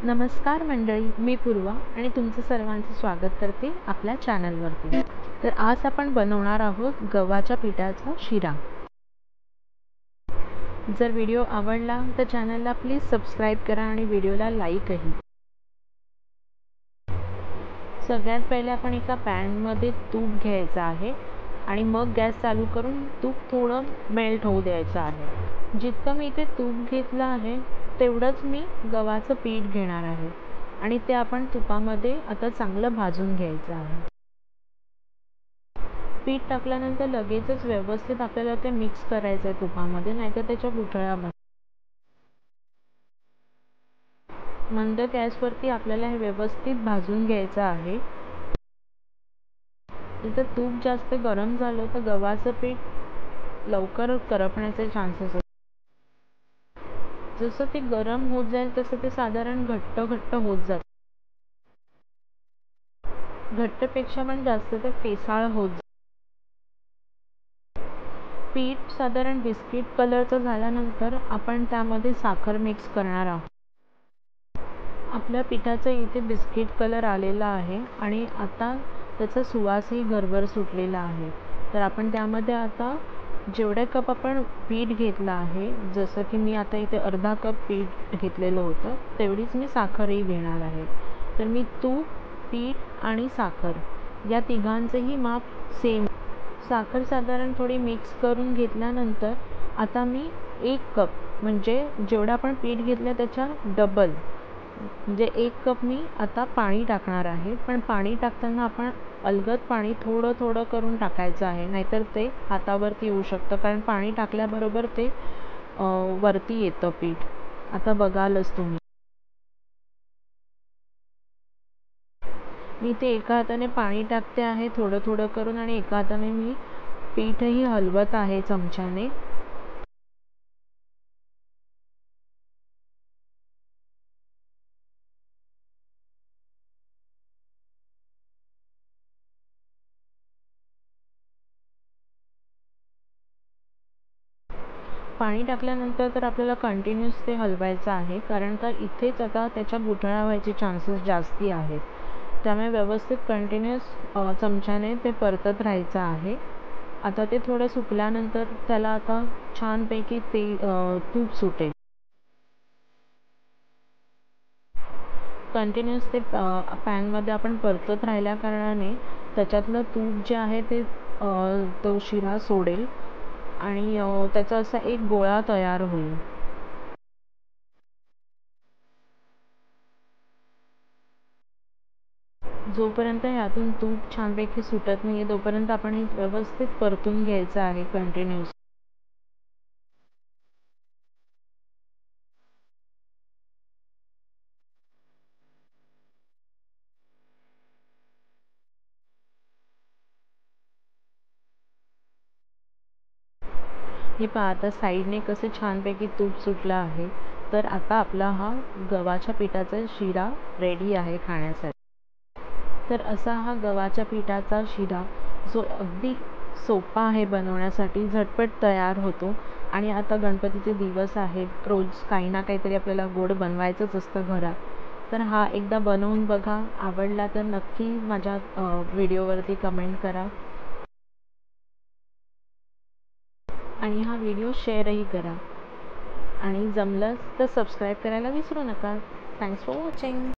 नमस्कार मंडळी, मी पूर्वा आणि तुमचं सर्वांचं स्वागत करते आपल्या चॅनलवरती। तर आज आपण बनवणार आहोत गव्हाच्या पिठाचा शिरा। जर व्हिडिओ आवडला तर चॅनलला प्लीज सबस्क्राइब करा आणि व्हिडिओला लाईकही। सगळ्यात पहिले आपण एका पॅनमध्ये तूप घ्यायचं आहे आणि मग गॅस चालू करून तूप थोडं मेल्ट होऊ द्यायचं आहे। जितकं मी इथे तूप घेतलं आहे तेवढंच मी गव्हाचं पीठ घेणार आहे आणि ते आपण तुपामध्ये आता चांगलं भाजून घ्यायचं आहे। पीठ टाकल्यानंतर लगेचच व्यवस्थित आपल्याला ते मिक्स करायचं आहे तुपामध्ये, नाहीतर त्याच्या गुठळ्या बनतात। मंद गॅसवरती आपल्याला हे व्यवस्थित भाजून घ्यायचं आहे। जर तूप जास्त गरम झालं तर गव्हाचं पीठ लवकर करपण्याचे चान्सेस असतात। जसं ते गरम होत जाईल तसं ते साधारण घट्ट होत जातं। घट्टपेक्षा पण जास्त ते फेसाळ होत जातं। पीठ साधारण बिस्किट कलरचं झाल्यानंतर आपण त्यामध्ये साखर मिक्स करणार आहोत। आपल्या पिठाचा इथे बिस्किट कलर आलेला आहे आणि आता त्याचा सुवासही घरभर सुटलेला आहे। तर आपण त्यामध्ये आता जेवढे कप आपण पीठ घेतलं आहे, जसं की मी आता इथे अर्धा कप पीठ घेतलेलं होतं तेवढीच मी साखरही घेणार आहे। तर मी तूप, पीठ आणि साखर या तिघांचेही माप सेम। साखर साधारण थोडी मिक्स करून घेतल्यानंतर आता मी 1 कप म्हणजे जेवढं आपण पीठ घेतलं त्याच्या डबल म्हणजे 1 कप मी आता पाणी टाकणार आहे। पण पाणी टाकताना आपण अलगद पाणी थोडं करून टाकायचं आहे, नाहीतर ते हातावरती येऊ शकतं, कारण पाणी टाकल्याबरोबर ते वरती येतं पीठ। आता बघालच तुम्ही, मी ते एका हाताने पाणी टाकते आहे थोडं करून आणि एका हाताने मी पीठही हलवत आहे चमच्याने। पाणी टाकल्यानंतर तर आपल्याला कंटिन्यूस ते हलवायचं आहे, कारण का इथेच आता त्याच्या गुठळ्या व्हायचे चान्सेस जास्ती आहेत। त्यामुळे व्यवस्थित कंटिन्यूस चमच्याने ते परतत राहायचं आहे। आता ते थोडं सुकल्यानंतर त्याला आता छानपैकी तूप सुटेल। कंटिन्यूस ते पॅनमध्ये आपण परतत राहिल्या कारणाने त्याच्यातलं तूप जे आहे ते तो शिरा सोडेल आणि त्याचा असा एक गोळा तयार होईल। जोपर्यंत ह्यातून तूप छानपैकी सुटत नाही आहे तोपर्यंत आपण हे व्यवस्थित परतून घ्यायचं आहे कंटिन्यूस। हे पहा, आता साईडने कसं छानपैकी तूप सुटलं आहे। तर आता आपला हा गव्हाच्या पिठाचा शिरा रेडी आहे खाण्यासाठी। तर असा हा गव्हाच्या पिठाचा शिरा जो अगदी सोपा आहे बनवण्यासाठी, झटपट तयार होतो आणि आता गणपतीचे दिवस आहेत, रोज काही ना काहीतरी आपल्याला गोड बनवायचंच असतं घरात। तर हा एकदा बनवून बघा, आवडला तर नक्की माझ्या व्हिडिओवरती कमेंट करा आणि हा व्हिडिओ शेअरही करा आणि जमलंच तर सबस्क्राईब करायला विसरू नका। Thanks for watching.